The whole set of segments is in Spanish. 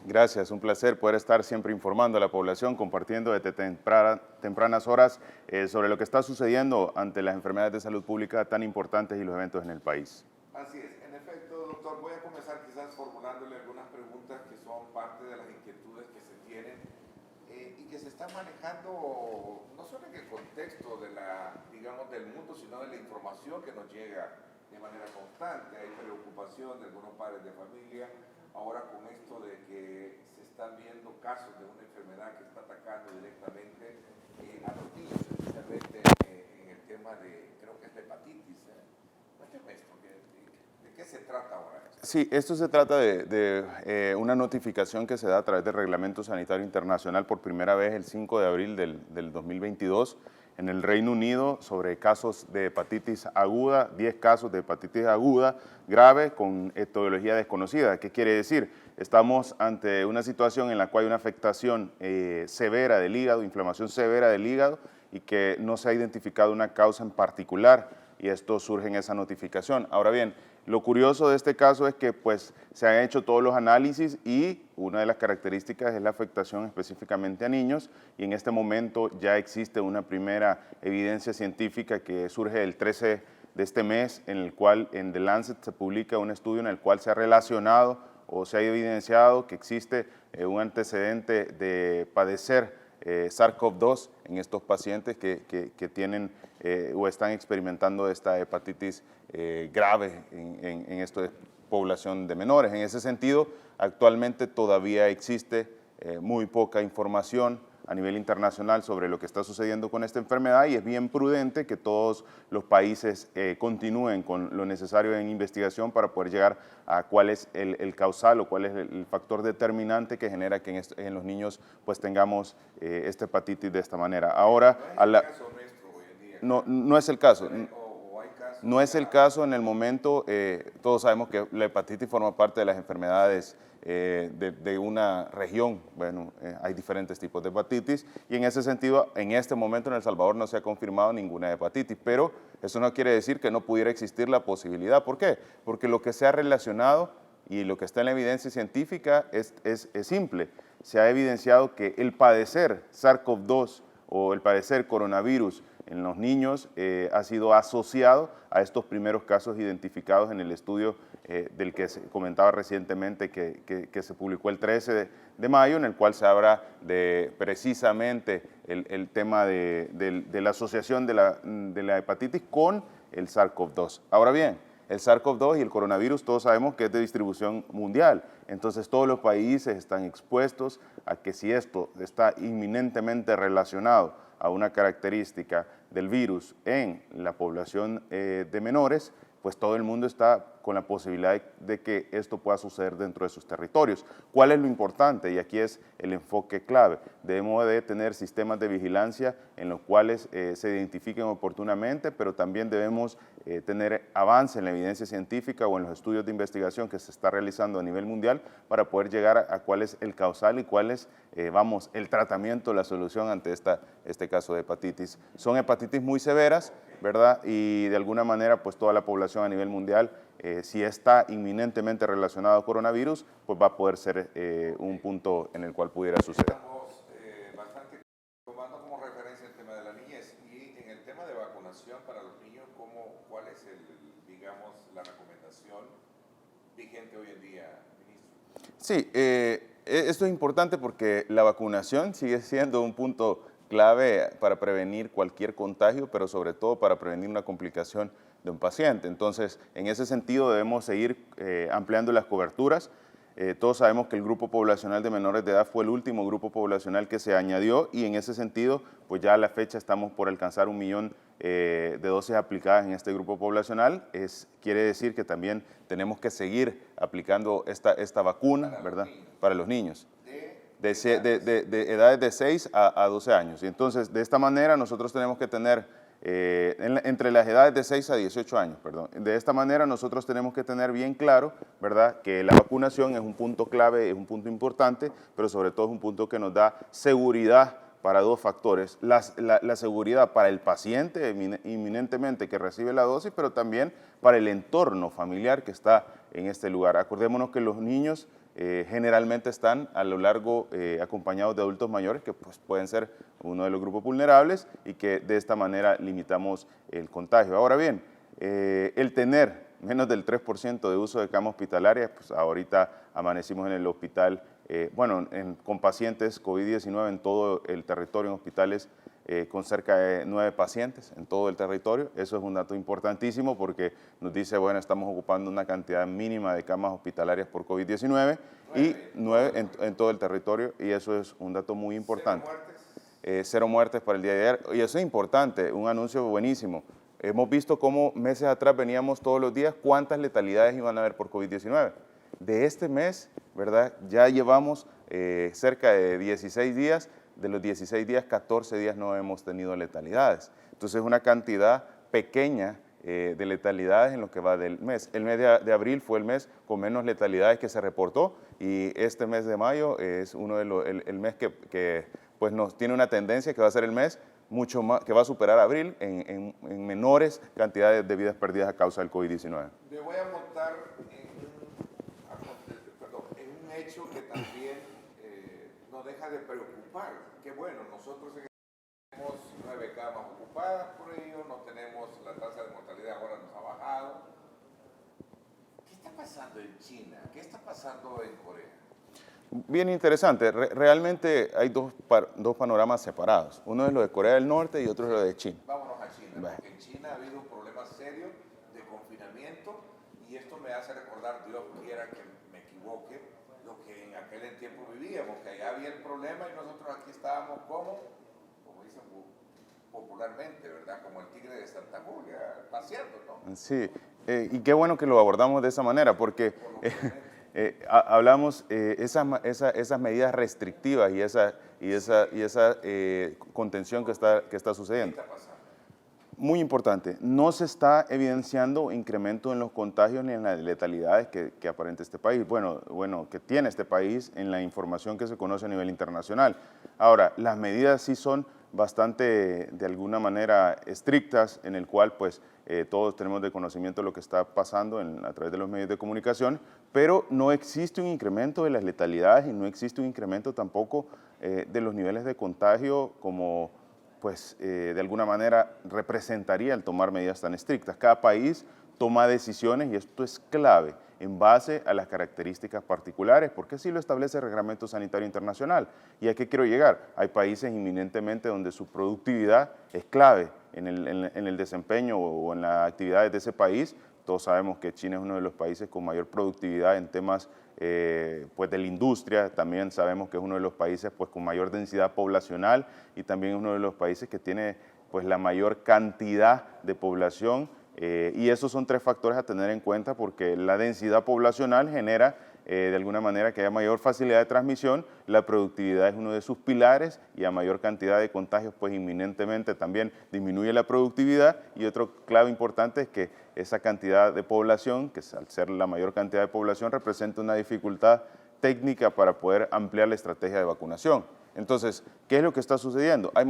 Gracias, un placer poder estar siempre informando a la población, compartiendo desde tempranas horas sobre lo que está sucediendo ante las enfermedades de salud pública tan importantes y los eventos en el país. Así es, en efecto, doctor, voy a comenzar quizás formulándole algunas preguntas que son parte de las inquietudes que se tienen y que se están manejando no solo en el contexto de digamos, del mundo, sino de la información que nos llega de manera constante. Hay preocupación de algunos padres de familia ahora con esto de que se están viendo casos de una enfermedad que está atacando directamente a los niños, especialmente en el tema de, creo que es de hepatitis. Cuénteme esto, ¿de qué se trata ahora esto? Sí, esto se trata de una notificación que se da a través del Reglamento Sanitario Internacional por primera vez el 5 de abril del 2022 en el Reino Unido sobre casos de hepatitis aguda, 10 casos de hepatitis aguda grave con etiología desconocida. ¿Qué quiere decir? Estamos ante una situación en la cual hay una afectación severa del hígado, inflamación severa del hígado y que no se ha identificado una causa en particular y esto surge en esa notificación. Ahora bien, lo curioso de este caso es que pues, se han hecho todos los análisis y una de las características es la afectación específicamente a niños y en este momento ya existe una primera evidencia científica que surge el 13 de este mes en el cual en The Lancet se publica un estudio en el cual se ha relacionado o se ha evidenciado que existe un antecedente de padecer SARS-CoV-2 en estos pacientes que tienen o están experimentando esta hepatitis grave en esta población de menores. En ese sentido, actualmente todavía existe muy poca información a nivel internacional sobre lo que está sucediendo con esta enfermedad y es bien prudente que todos los países continúen con lo necesario en investigación para poder llegar a cuál es el causal o cuál es el factor determinante que genera que en los niños pues tengamos esta hepatitis de esta manera. Ahora, no es el caso. No es el caso en el momento, todos sabemos que la hepatitis forma parte de las enfermedades de una región. Bueno, hay diferentes tipos de hepatitis y en ese sentido, en este momento en El Salvador no se ha confirmado ninguna hepatitis, pero eso no quiere decir que no pudiera existir la posibilidad. ¿Por qué? Porque lo que se ha relacionado y lo que está en la evidencia científica es simple. Se ha evidenciado que el padecer SARS-CoV-2 o el padecer coronavirus en los niños ha sido asociado a estos primeros casos identificados en el estudio del que se comentaba recientemente que se publicó el 13 de mayo, en el cual se habla de precisamente el tema de la asociación de la hepatitis con el SARS-CoV-2. Ahora bien, el SARS-CoV-2 y el coronavirus todos sabemos que es de distribución mundial, entonces todos los países están expuestos a que si esto está inminentemente relacionado a una característica del virus en la población de menores, pues todo el mundo está con la posibilidad de que esto pueda suceder dentro de sus territorios. ¿Cuál es lo importante? Y aquí es el enfoque clave. Debemos de tener sistemas de vigilancia en los cuales se identifiquen oportunamente, pero también debemos tener avance en la evidencia científica o en los estudios de investigación que se está realizando a nivel mundial para poder llegar a cuál es el causal y cuál es, el tratamiento, la solución ante este caso de hepatitis. Son hepatitis muy severas, ¿verdad? Y de alguna manera, pues toda la población a nivel mundial, si está inminentemente relacionado a coronavirus, pues va a poder ser un punto en el cual pudiera suceder. Estamos bastante tomando como referencia el tema de la niñez y en el tema de vacunación para los niños, ¿cuál es digamos, la recomendación vigente hoy en día, ministro? Sí, esto es importante porque la vacunación sigue siendo un punto clave para prevenir cualquier contagio, pero sobre todo para prevenir una complicación de un paciente. Entonces, en ese sentido debemos seguir ampliando las coberturas. Todos sabemos que el grupo poblacional de menores de edad fue el último grupo poblacional que se añadió y en ese sentido, pues ya a la fecha estamos por alcanzar 1 millón de dosis aplicadas en este grupo poblacional. Quiere decir que también tenemos que seguir aplicando esta vacuna, ¿verdad? Para los niños. De edades de 6 a 12 años. Y entonces, de esta manera, nosotros tenemos que tener, entre las edades de 6 a 18 años, perdón. De esta manera, nosotros tenemos que tener bien claro, ¿verdad?, que la vacunación es un punto clave, es un punto importante, pero sobre todo es un punto que nos da seguridad para dos factores. La seguridad para el paciente inminentemente que recibe la dosis, pero también para el entorno familiar que está en este lugar. Acordémonos que los niños generalmente están a lo largo acompañados de adultos mayores que pues, pueden ser uno de los grupos vulnerables y que de esta manera limitamos el contagio. Ahora bien, el tener menos del 3% de uso de cama hospitalaria, pues ahorita amanecimos en el hospital, con pacientes COVID-19 en todo el territorio, en hospitales con cerca de 9 pacientes en todo el territorio. Eso es un dato importantísimo porque nos dice, bueno, estamos ocupando una cantidad mínima de camas hospitalarias por COVID-19 y 9 en todo el territorio, y eso es un dato muy importante. Cero muertes para el día de ayer, y eso es importante, un anuncio buenísimo. Hemos visto cómo meses atrás veníamos todos los días cuántas letalidades iban a haber por COVID-19. De este mes, ¿verdad? Ya llevamos cerca de 16 días, de los 16 días, 14 días no hemos tenido letalidades. Entonces es una cantidad pequeña de letalidades en lo que va del mes. El mes de abril fue el mes con menos letalidades que se reportó, y este mes de mayo es uno de el mes que pues nos tiene una tendencia que va a ser el mes mucho más, que va a superar abril en menores cantidades de vidas perdidas a causa del COVID-19. Me voy a montar en un hecho que también nos deja de preocupar. Que bueno, nosotros tenemos 9 camas ocupadas por ello, no tenemos la tasa de mortalidad, ahora nos ha bajado. ¿Qué está pasando en China? ¿Qué está pasando en Corea? Bien interesante. Realmente hay dos panoramas separados. Uno es lo de Corea del Norte y otro es lo de China. Vámonos a China, porque en China ha habido un problema serio de confinamiento, y esto me hace recordar, Dios quiera que me equivoque, lo que en aquel tiempo vivíamos, que allá había el problema y nosotros aquí estábamos como dicen popularmente, ¿verdad? Como el tigre de Santa Julia, paseando, ¿no? Sí, y qué bueno que lo abordamos de esa manera, porque hablamos esas medidas restrictivas y esa contención que está sucediendo. ¿Qué está pasando? Muy importante, no se está evidenciando incremento en los contagios ni en las letalidades que aparenta este país, que tiene este país en la información que se conoce a nivel internacional. Ahora, las medidas sí son bastante, de alguna manera, estrictas, en el cual pues todos tenemos de conocimiento lo que está pasando a través de los medios de comunicación, pero no existe un incremento de las letalidades y no existe un incremento tampoco de los niveles de contagio como pues de alguna manera representaría el tomar medidas tan estrictas. Cada país toma decisiones, y esto es clave, en base a las características particulares, porque así lo establece el Reglamento Sanitario Internacional. ¿Y a qué quiero llegar? Hay países inminentemente donde su productividad es clave en el desempeño o en las actividades de ese país. Todos sabemos que China es uno de los países con mayor productividad en temas pues de la industria. También sabemos que es uno de los países pues con mayor densidad poblacional, y también es uno de los países que tiene pues la mayor cantidad de población, y esos son 3 factores a tener en cuenta, porque la densidad poblacional genera de alguna manera que haya mayor facilidad de transmisión, la productividad es uno de sus pilares, y a mayor cantidad de contagios pues inminentemente también disminuye la productividad. Y otro clave importante es que esa cantidad de población, que al ser la mayor cantidad de población, representa una dificultad técnica para poder ampliar la estrategia de vacunación. Entonces, ¿qué es lo que está sucediendo? ¿Hay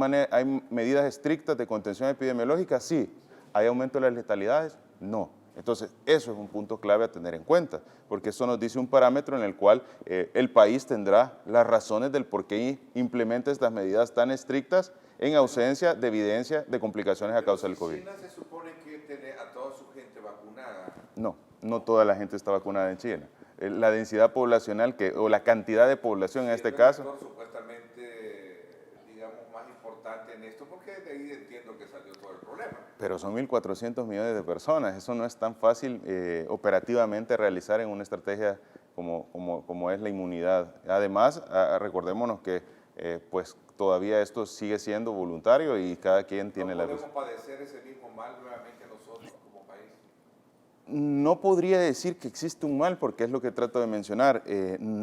medidas estrictas de contención epidemiológica? Sí. ¿Hay aumento de las letalidades? No. Entonces, eso es un punto clave a tener en cuenta, porque eso nos dice un parámetro en el cual el país tendrá las razones del por qué implementa estas medidas tan estrictas en ausencia de evidencia de complicaciones a causa del COVID. ¿China se supone que tiene a toda su gente vacunada? No, no toda la gente está vacunada en China. La densidad poblacional o la cantidad de población en este caso... Supuestamente, digamos, más importante en esto, porque de ahí entiendo que salió todo el problema. Pero son 1.400 millones de personas, eso no es tan fácil operativamente realizar en una estrategia como es la inmunidad. Además, recordémonos que pues todavía esto sigue siendo voluntario y cada quien tiene la... ¿No podemos padecer ese mismo mal nuevamente nosotros como país? No podría decir que existe un mal, porque es lo que trato de mencionar.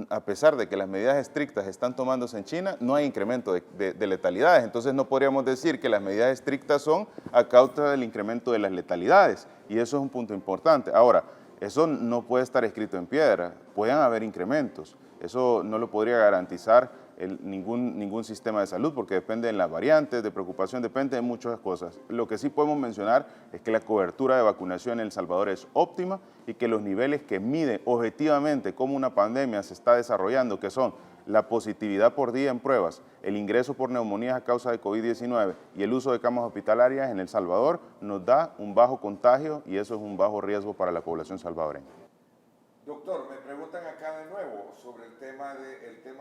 A pesar de que las medidas estrictas están tomándose en China, no hay incremento de letalidades. Entonces no podríamos decir que las medidas estrictas son a causa del incremento de las letalidades. Y eso es un punto importante. Ahora, eso no puede estar escrito en piedra. Pueden haber incrementos. Eso no lo podría garantizar ningún sistema de salud, porque depende de las variantes, de preocupación, depende de muchas cosas. Lo que sí podemos mencionar es que la cobertura de vacunación en El Salvador es óptima y que los niveles que miden objetivamente cómo una pandemia se está desarrollando, que son la positividad por día en pruebas, el ingreso por neumonías a causa de COVID-19 y el uso de camas hospitalarias en El Salvador, nos da un bajo contagio y eso es un bajo riesgo para la población salvadoreña. Doctor, me preguntan acá de nuevo sobre el tema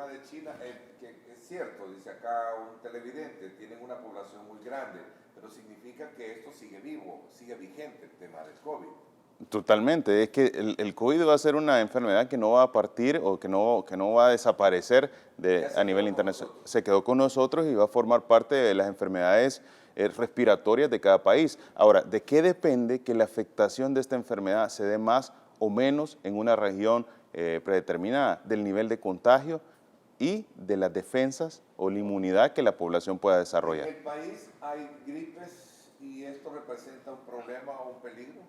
de China, que es cierto, dice acá un televidente, tienen una población muy grande, pero significa que esto sigue vivo, sigue vigente el tema del COVID. Totalmente, es que el COVID va a ser una enfermedad que no va a partir o que no va a desaparecer a nivel internacional. Se quedó con nosotros y va a formar parte de las enfermedades respiratorias de cada país. Ahora, ¿de qué depende que la afectación de esta enfermedad se dé más o menos en una región predeterminada? Del nivel de contagio y de las defensas o la inmunidad que la población pueda desarrollar. ¿En el país hay gripes y esto representa un problema o un peligro?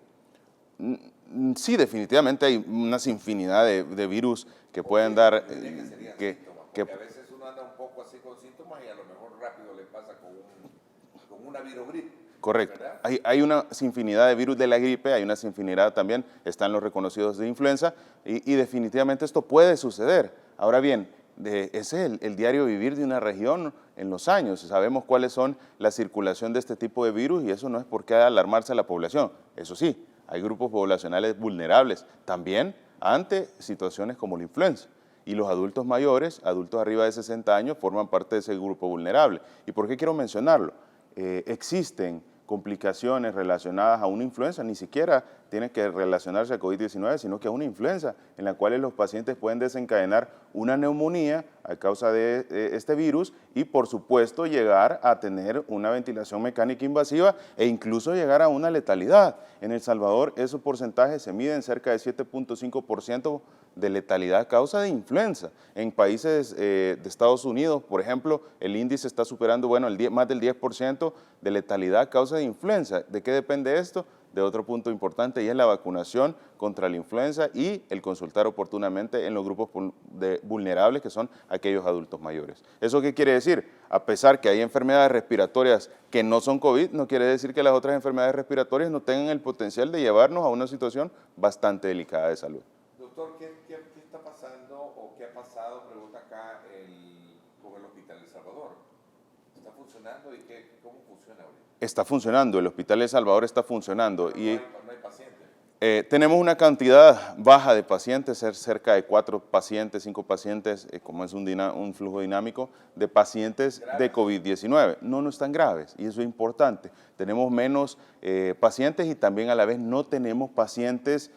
Sí, definitivamente hay una infinidad de virus que pueden dar... Porque a veces uno anda un poco así con síntomas y a lo mejor rápido le pasa con una virogripe. Correcto. Hay una infinidad de virus de la gripe, hay una infinidad también, están los reconocidos de influenza y definitivamente esto puede suceder. Ahora bien, ese es el diario vivir de una región en los años. Sabemos cuáles son la circulación de este tipo de virus y eso no es por qué alarmarse a la población. Eso sí, hay grupos poblacionales vulnerables también ante situaciones como la influenza. Y los adultos mayores, adultos arriba de 60 años, forman parte de ese grupo vulnerable. ¿Y por qué quiero mencionarlo? Existen complicaciones relacionadas a una influenza, ni siquiera tiene que relacionarse a COVID-19, sino que a una influenza, en la cual los pacientes pueden desencadenar una neumonía a causa de este virus y, por supuesto, llegar a tener una ventilación mecánica invasiva e incluso llegar a una letalidad. En El Salvador, esos porcentajes se miden cerca de 7.5% de letalidad a causa de influenza. En países de Estados Unidos, por ejemplo, el índice está superando, más del 10% de letalidad a causa de influenza. ¿De qué depende esto? De otro punto importante y es la vacunación contra la influenza y el consultar oportunamente en los grupos vulnerables que son aquellos adultos mayores. ¿Eso qué quiere decir? A pesar que hay enfermedades respiratorias que no son COVID, no quiere decir que las otras enfermedades respiratorias no tengan el potencial de llevarnos a una situación bastante delicada de salud. Doctor, ¿qué está pasando o qué ha pasado, pregunta acá, con el Hospital El Salvador? ¿Está funcionando y cómo funciona ahorita? Está funcionando, el Hospital El Salvador está funcionando. No hay pacientes. Tenemos una cantidad baja de pacientes, cerca de 4 pacientes, 5 pacientes, como es un flujo dinámico de pacientes de COVID-19. No están graves y eso es importante. Tenemos menos pacientes y también a la vez no tenemos pacientes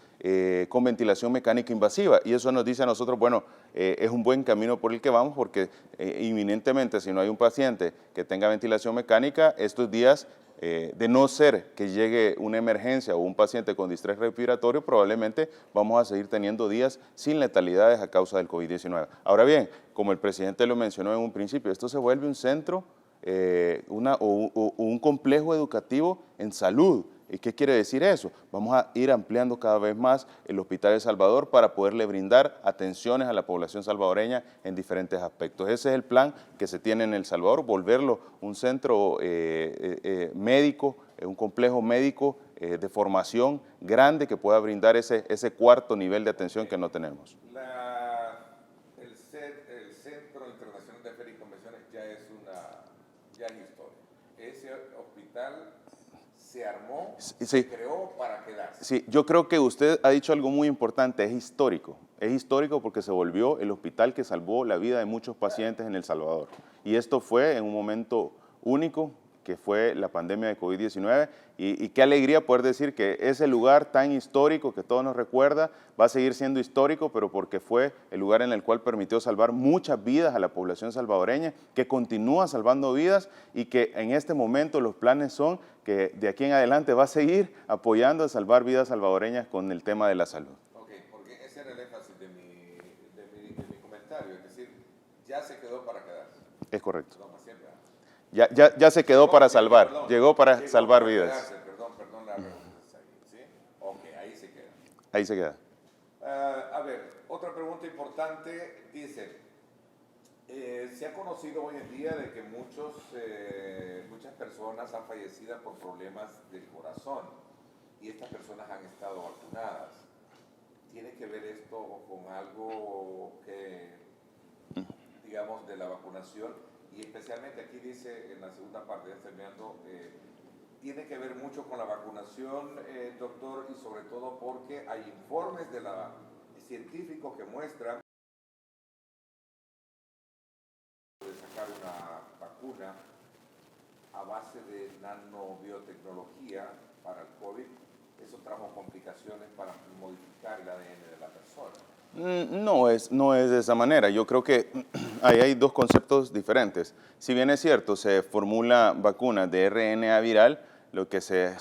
con ventilación mecánica invasiva y eso nos dice a nosotros, es un buen camino por el que vamos porque inminentemente si no hay un paciente que tenga ventilación mecánica, estos días de no ser que llegue una emergencia o un paciente con distrés respiratorio, probablemente vamos a seguir teniendo días sin letalidades a causa del COVID-19. Ahora bien, como el presidente lo mencionó en un principio, esto se vuelve un centro, un complejo educativo en salud. ¿Y qué quiere decir eso? Vamos a ir ampliando cada vez más el Hospital El Salvador para poderle brindar atenciones a la población salvadoreña en diferentes aspectos. Ese es el plan que se tiene en El Salvador, volverlo un centro médico, un complejo médico de formación grande que pueda brindar ese cuarto nivel de atención que no tenemos. El Centro Internacional de Ferias y Convenciones ya es historia. Ese hospital se armó, se creó para quedarse. Sí, yo creo que usted ha dicho algo muy importante, es histórico. Es histórico porque se volvió el hospital que salvó la vida de muchos pacientes en El Salvador. Y esto fue en un momento único, que fue la pandemia de COVID-19, y qué alegría poder decir que ese lugar tan histórico que todos nos recuerda va a seguir siendo histórico, pero porque fue el lugar en el cual permitió salvar muchas vidas a la población salvadoreña, que continúa salvando vidas y que en este momento los planes son que de aquí en adelante va a seguir apoyando a salvar vidas salvadoreñas con el tema de la salud. Ok, porque ese era el énfasis de mi comentario, es decir, ya se quedó para quedarse. Es correcto. No, siempre. Ya se quedó para salvar, llegó para salvar vidas. Perdón, la pregunta está ahí, ¿sí? Ok, ahí se queda. Ahí se queda. A ver, otra pregunta importante dice, Se ha conocido hoy en día de que muchas personas han fallecido por problemas del corazón y estas personas han estado vacunadas. ¿Tiene que ver esto con algo que, digamos, de la vacunación? Y especialmente aquí dice en la segunda parte, tiene que ver mucho con la vacunación, doctor, y sobre todo porque hay informes de científicos que muestran de sacar una vacuna a base de nanobiotecnología para el COVID. Eso trajo complicaciones para modificar el ADN de la persona. No es de esa manera. Yo creo que ahí hay dos conceptos diferentes. Si bien es cierto, se formula vacunas de RNA viral, lo que se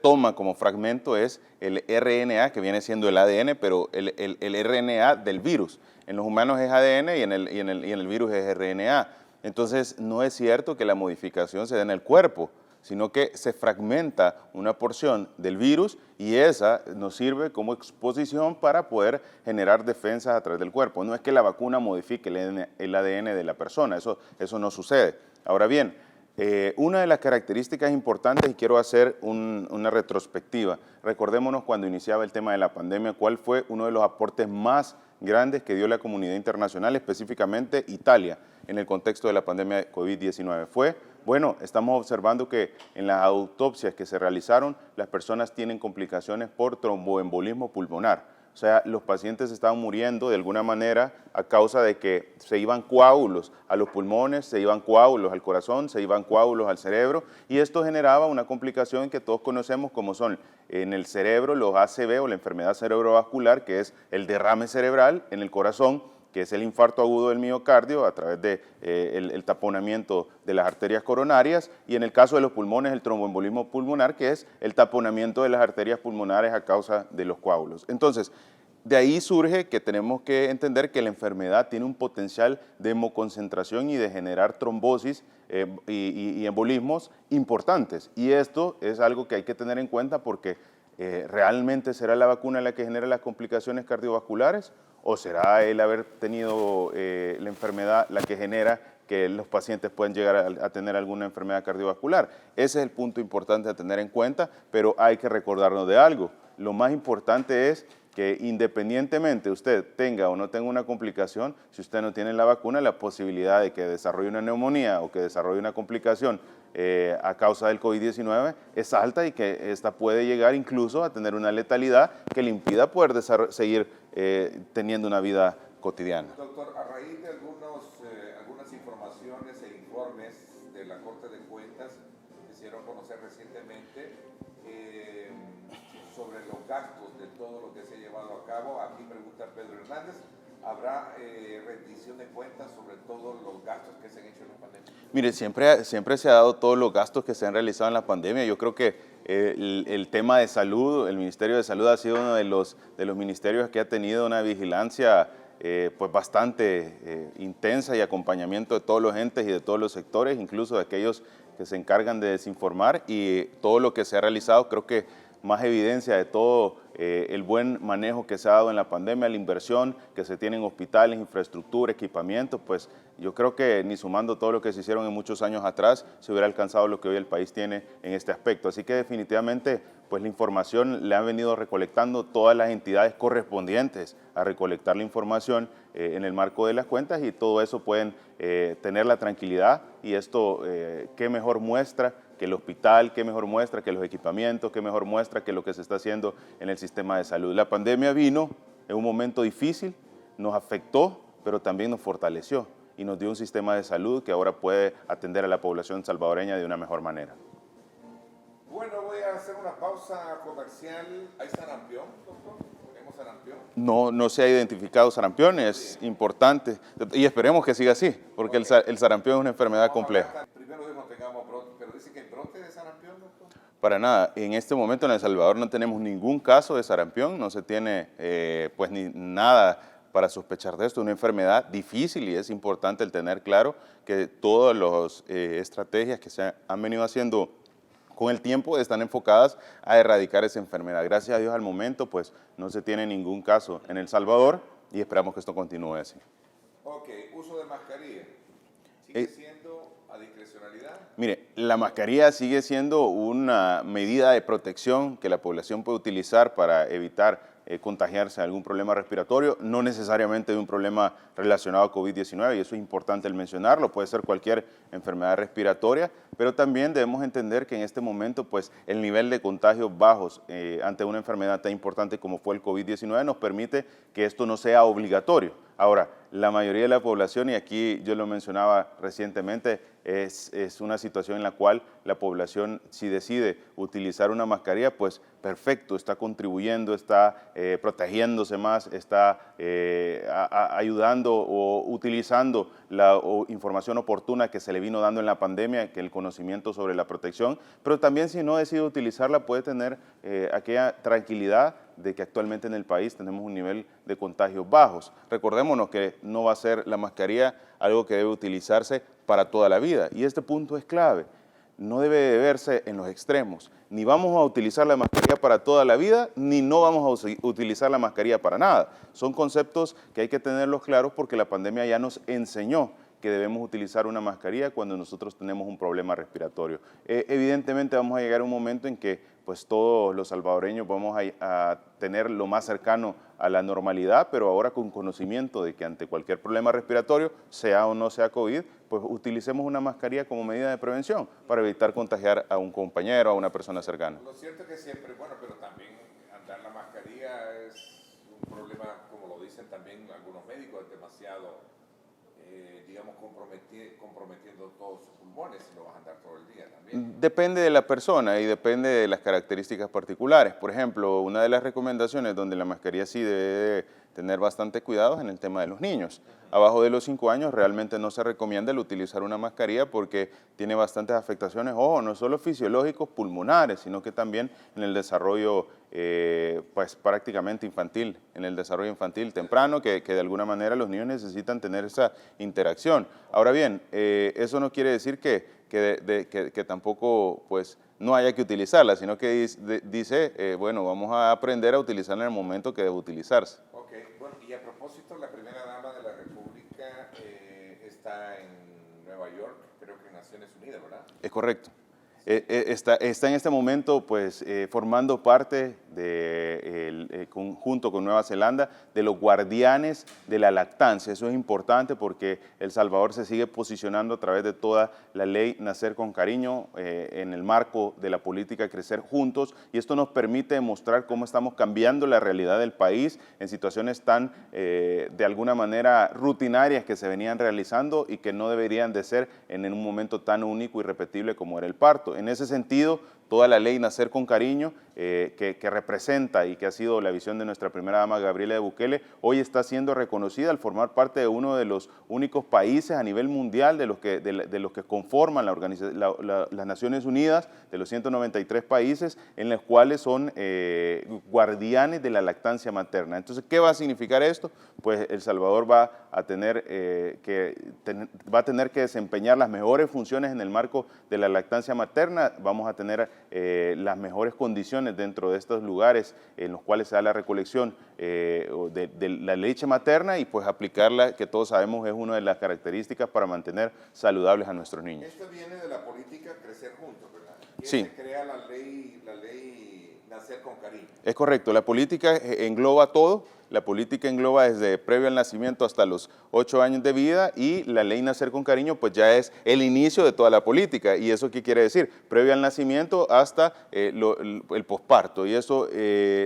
toma como fragmento es el RNA, que viene siendo el ADN, pero el RNA del virus. En los humanos es ADN y en el virus es RNA. Entonces, no es cierto que la modificación se dé en el cuerpo, sino que se fragmenta una porción del virus y esa nos sirve como exposición para poder generar defensas a través del cuerpo. No es que la vacuna modifique el ADN de la persona, eso no sucede. Ahora bien, una de las características importantes, y quiero hacer una retrospectiva, recordémonos cuando iniciaba el tema de la pandemia, cuál fue uno de los aportes más grandes que dio la comunidad internacional, específicamente Italia, en el contexto de la pandemia de COVID-19. Bueno, estamos observando que en las autopsias que se realizaron, las personas tienen complicaciones por tromboembolismo pulmonar. O sea, los pacientes estaban muriendo de alguna manera a causa de que se iban coágulos a los pulmones, se iban coágulos al corazón, se iban coágulos al cerebro, y esto generaba una complicación que todos conocemos como son en el cerebro los ACV o la enfermedad cerebrovascular, que es el derrame cerebral, en el corazón, que es el infarto agudo del miocardio a través de el taponamiento de las arterias coronarias, y en el caso de los pulmones el tromboembolismo pulmonar, que es el taponamiento de las arterias pulmonares a causa de los coágulos. Entonces, de ahí surge que tenemos que entender que la enfermedad tiene un potencial de hemoconcentración y de generar trombosis y embolismos importantes, y esto es algo que hay que tener en cuenta porque ¿realmente será la vacuna la que genera las complicaciones cardiovasculares o será el haber tenido la enfermedad la que genera que los pacientes pueden llegar a tener alguna enfermedad cardiovascular? Ese es el punto importante a tener en cuenta, pero hay que recordarnos de algo. Lo más importante es que independientemente usted tenga o no tenga una complicación, si usted no tiene la vacuna, la posibilidad de que desarrolle una neumonía o que desarrolle una complicación a causa del COVID-19 es alta y que esta puede llegar incluso a tener una letalidad que le impida poder seguir teniendo una vida cotidiana. Doctor, a raíz de algunas informaciones e informes de la Corte de Cuentas que se dieron a conocer recientemente sobre los gastos de todo lo que se ha llevado a cabo, aquí pregunta Pedro Hernández, ¿habrá rendición de cuentas sobre todos los gastos que se han hecho en la pandemia? Mire, siempre se ha dado todos los gastos que se han realizado en la pandemia. Yo creo que el tema de salud, el Ministerio de Salud ha sido uno de los ministerios que ha tenido una vigilancia pues bastante intensa y acompañamiento de todos los entes y de todos los sectores, incluso de aquellos que se encargan de desinformar, y todo lo que se ha realizado, creo que más evidencia de todo el buen manejo que se ha dado en la pandemia, la inversión que se tiene en hospitales, infraestructura, equipamiento, pues yo creo que ni sumando todo lo que se hicieron en muchos años atrás, se hubiera alcanzado lo que hoy el país tiene en este aspecto. Así que definitivamente pues la información le han venido recolectando todas las entidades correspondientes a recolectar la información en el marco de las cuentas, y todo eso pueden tener la tranquilidad, y esto qué mejor muestra que el hospital, qué mejor muestra que los equipamientos, qué mejor muestra que lo que se está haciendo en el sistema de salud. La pandemia vino en un momento difícil, nos afectó, pero también nos fortaleció y nos dio un sistema de salud que ahora puede atender a la población salvadoreña de una mejor manera. Bueno, voy a hacer una pausa comercial. ¿Hay sarampión, doctor? ¿Tenemos sarampión? No se ha identificado sarampión, es importante, y esperemos que siga así, porque el sarampión es una enfermedad compleja. Primero no tengamos brote, pero dice que hay brote de sarampión, doctor. Para nada, en este momento en El Salvador no tenemos ningún caso de sarampión, no se tiene pues ni nada para sospechar de esto, una enfermedad difícil, y es importante el tener claro que todas las estrategias que se han venido haciendo con el tiempo están enfocadas a erradicar esa enfermedad. Gracias a Dios al momento pues no se tiene ningún caso en El Salvador, y esperamos que esto continúe así. Ok, uso de mascarilla. ¿Sigue siendo a discrecionalidad? Mire, la mascarilla sigue siendo una medida de protección que la población puede utilizar para evitar contagiarse de algún problema respiratorio, no necesariamente de un problema relacionado a COVID-19, y eso es importante el mencionarlo, puede ser cualquier enfermedad respiratoria, pero también debemos entender que en este momento pues, el nivel de contagios bajos ante una enfermedad tan importante como fue el COVID-19 nos permite que esto no sea obligatorio. Ahora, la mayoría de la población, y aquí yo lo mencionaba recientemente, es una situación en la cual la población, si decide utilizar una mascarilla, pues perfecto, está contribuyendo, está protegiéndose más, está ayudando o utilizando la información oportuna que se le vino dando en la pandemia, que el conocimiento sobre la protección, pero también si no decide utilizarla puede tener aquella tranquilidad de que actualmente en el país tenemos un nivel de contagios bajos. Recordémonos que no va a ser la mascarilla algo que debe utilizarse para toda la vida, y este punto es clave. No debe de verse en los extremos. Ni vamos a utilizar la mascarilla para toda la vida, ni no vamos a utilizar la mascarilla para nada. Son conceptos que hay que tenerlos claros porque la pandemia ya nos enseñó que debemos utilizar una mascarilla cuando nosotros tenemos un problema respiratorio. Evidentemente vamos a llegar a un momento en que pues todos los salvadoreños vamos a tener lo más cercano a la normalidad, pero ahora con conocimiento de que ante cualquier problema respiratorio, sea o no sea COVID, pues utilicemos una mascarilla como medida de prevención para evitar contagiar a un compañero, a una persona cercana. Lo cierto es que siempre, bueno, pero también andar la mascarilla es un problema, como lo dicen también algunos médicos, es demasiado digamos, comprometiendo todos sus pulmones si lo vas a andar todo el día también. Depende de la persona y depende de las características particulares. Por ejemplo, una de las recomendaciones donde la mascarilla sí debe tener bastante cuidado es en el tema de los niños. Abajo de los 5 años realmente no se recomienda el utilizar una mascarilla porque tiene bastantes afectaciones, ojo, no solo fisiológicos, pulmonares, sino que también en el desarrollo pues prácticamente infantil, en el desarrollo infantil temprano, que de alguna manera los niños necesitan tener esa interacción. Ahora bien, eso no quiere decir que tampoco pues no haya que utilizarla, sino que dice, bueno, vamos a aprender a utilizarla en el momento que debe utilizarse. Ok, bueno, y a propósito, la primera dama de la República está en Nueva York, creo que en Naciones Unidas, ¿verdad? Es correcto. Está en este momento pues formando parte junto con Nueva Zelanda de los guardianes de la lactancia. Eso es importante porque El Salvador se sigue posicionando a través de toda la ley Nacer con Cariño en el marco de la política Crecer Juntos, y esto nos permite demostrar cómo estamos cambiando la realidad del país en situaciones tan de alguna manera rutinarias que se venían realizando y que no deberían de ser en un momento tan único y repetible como era el parto. En ese sentido, toda la ley Nacer con Cariño, que representa y que ha sido la visión de nuestra primera dama Gabriela de Bukele, hoy está siendo reconocida al formar parte de uno de los únicos países a nivel mundial de los que conforman las Naciones Unidas, de los 193 países, en los cuales son guardianes de la lactancia materna. Entonces, ¿qué va a significar esto? Pues El Salvador va a tener que desempeñar las mejores funciones en el marco de la lactancia materna. Vamos a tener las mejores condiciones dentro de estos lugares en los cuales se da la recolección de la leche materna y pues aplicarla, que todos sabemos es una de las características para mantener saludables a nuestros niños. Esto viene de la política Crecer Juntos, ¿verdad? Sí. Se crea la ley Nacer con Cariño. Es correcto, la política engloba todo. La política engloba desde previo al nacimiento hasta los 8 años de vida, y la ley Nacer con Cariño pues ya es el inicio de toda la política. ¿Y eso qué quiere decir? Previo al nacimiento hasta el posparto, y eso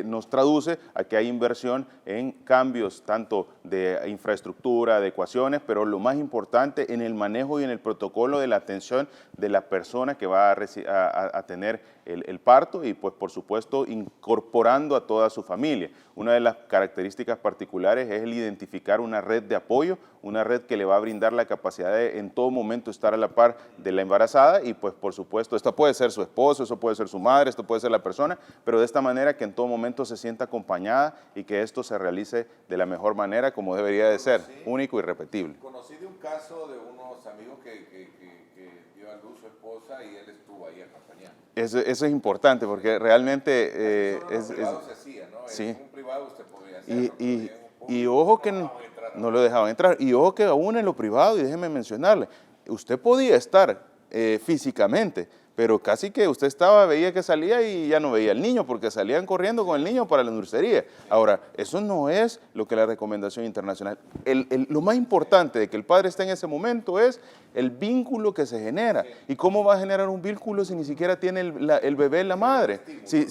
nos traduce a que hay inversión en cambios tanto de infraestructura, adecuaciones, pero lo más importante en el manejo y en el protocolo de la atención de la persona que va a tener el parto, y pues por supuesto incorporando a toda su familia. Una de las características particulares es el identificar una red de apoyo, una red que le va a brindar la capacidad de en todo momento estar a la par de la embarazada, y pues por supuesto esto puede ser su esposo, eso puede ser su madre, esto puede ser la persona, pero de esta manera que en todo momento se sienta acompañada y que esto se realice de la mejor manera como debería de ser, único y repetible. Conocí de un caso de unos amigos que dio a luz su esposa y él estuvo ahí acompañando. Eso es importante porque realmente en un privado se hacía, ¿no? Sí. En un privado usted podría hacerlo, Y ojo que no lo dejaban entrar. Y ojo que aún en lo privado, y déjeme mencionarle, usted podía estar físicamente, pero casi que usted veía que salía y ya no veía al niño, porque salían corriendo con el niño para la dulcería. Ahora, eso no es lo que la recomendación internacional. Lo más importante de que el padre esté en ese momento es el vínculo que se genera. ¿Y cómo va a generar un vínculo si ni siquiera tiene el bebé en la madre? Sí,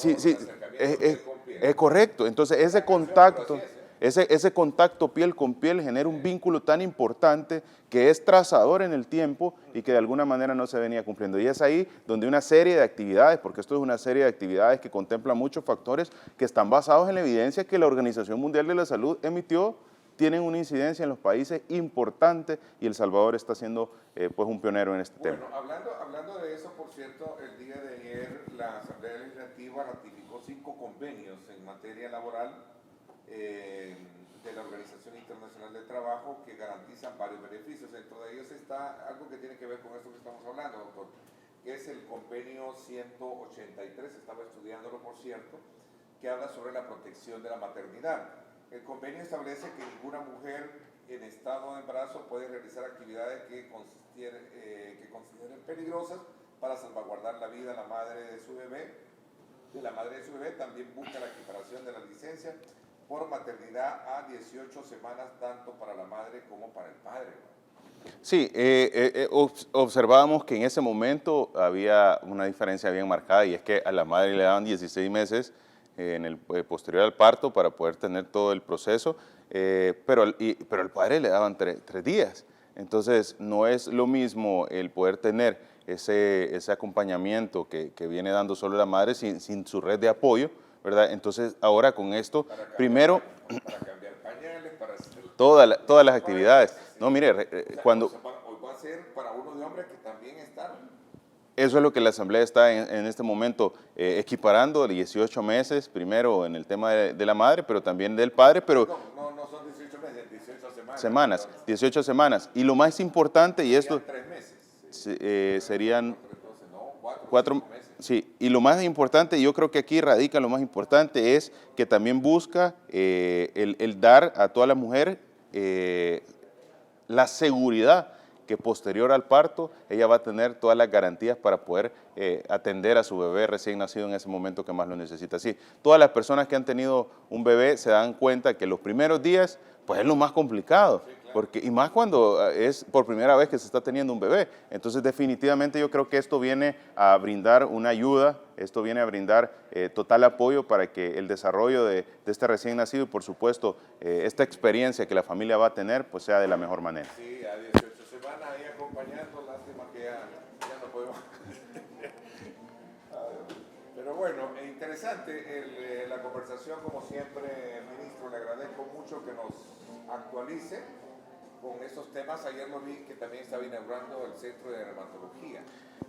es correcto. Entonces, ese contacto piel con piel genera un vínculo tan importante que es trazador en el tiempo y que de alguna manera no se venía cumpliendo. Y es ahí donde una serie de actividades, porque esto es una serie de actividades que contempla muchos factores que están basados en la evidencia que la Organización Mundial de la Salud emitió, tienen una incidencia en los países importante y El Salvador está siendo pues un pionero en este tema. Hablando de eso, por cierto, el día de ayer la Asamblea Legislativa ratificó 5 convenios en materia laboral de la Organización Internacional del Trabajo que garantizan varios beneficios. Dentro de ellos está algo que tiene que ver con esto que estamos hablando, doctor, que es el convenio 183, estaba estudiándolo por cierto, que habla sobre la protección de la maternidad. El convenio establece que ninguna mujer en estado de embarazo puede realizar actividades que consideren peligrosas para salvaguardar la vida de la madre de su bebé. También busca la equiparación de la licencia por maternidad a 18 semanas, tanto para la madre como para el padre. Sí, observábamos que en ese momento había una diferencia bien marcada y es que a la madre le daban 16 meses en el posterior al parto para poder tener todo el proceso, pero al padre le daban 3 días. Entonces no es lo mismo el poder tener ese acompañamiento que viene dando solo la madre sin su red de apoyo, ¿verdad? Entonces, ahora con esto, primero, para cambiar pañales, para hacer todas las actividades. No, mire, cuando... Hoy va a ser para uno de hombres que también están. Eso es lo que la Asamblea está en este momento equiparando, 18 meses, primero en el tema de la madre, pero también del padre, pero... No son 18 meses, 18 semanas. 18 semanas. Y lo más importante, y esto... 3 meses. Serían... Entonces, no, 4 meses. Sí, y lo más importante, yo creo que aquí radica lo más importante, es que también busca el dar a toda la mujer la seguridad que posterior al parto ella va a tener todas las garantías para poder atender a su bebé recién nacido en ese momento que más lo necesita. Sí, todas las personas que han tenido un bebé se dan cuenta que los primeros días pues es lo más complicado, y más cuando es por primera vez que se está teniendo un bebé. Entonces definitivamente yo creo que esto viene a brindar una ayuda, esto viene a brindar total apoyo para que el desarrollo de este recién nacido y por supuesto esta experiencia que la familia va a tener pues sea de la mejor manera. Sí, a 18 semanas ahí acompañando, lástima que ya no podemos. Pero bueno, interesante la conversación como siempre, ministro, le agradezco mucho que nos actualice con estos temas. Ayer lo vi que también estaba inaugurando el Centro de Dermatología.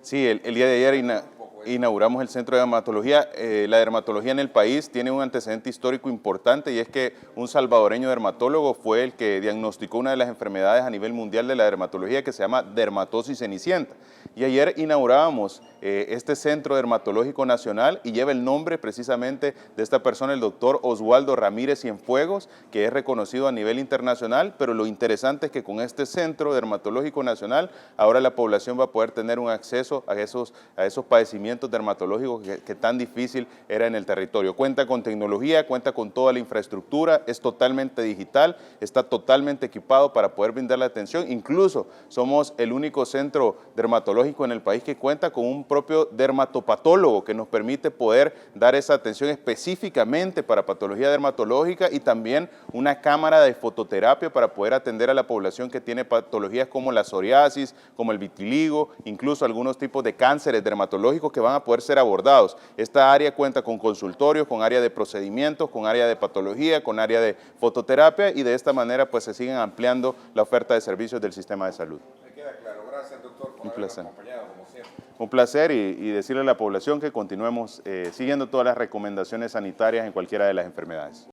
Sí, el día de ayer inauguramos el Centro de Dermatología. La dermatología en el país tiene un antecedente histórico importante y es que un salvadoreño dermatólogo fue el que diagnosticó una de las enfermedades a nivel mundial de la dermatología que se llama dermatosis cenicienta. Y ayer inaugurábamos este Centro Dermatológico Nacional y lleva el nombre precisamente de esta persona, el doctor Oswaldo Ramírez Cienfuegos, que es reconocido a nivel internacional, pero lo interesante es que con este Centro Dermatológico Nacional ahora la población va a poder tener un acceso a esos padecimientos dermatológicos que tan difícil era en el territorio. Cuenta con tecnología, cuenta con toda la infraestructura, es totalmente digital, está totalmente equipado para poder brindar la atención. Incluso somos el único centro dermatológico en el país que cuenta con un propio dermatopatólogo que nos permite poder dar esa atención específicamente para patología dermatológica y también una cámara de fototerapia para poder atender a la población que tiene patologías como la psoriasis, como el vitiligo, incluso algunos tipos de cánceres dermatológicos que van a poder ser abordados. Esta área cuenta con consultorios, con área de procedimientos, con área de patología, con área de fototerapia y de esta manera pues se siguen ampliando la oferta de servicios del sistema de salud. Me queda claro. Gracias, doctor, por habernos acompañado, como siempre. Un placer y decirle a la población que continuemos siguiendo todas las recomendaciones sanitarias en cualquiera de las enfermedades.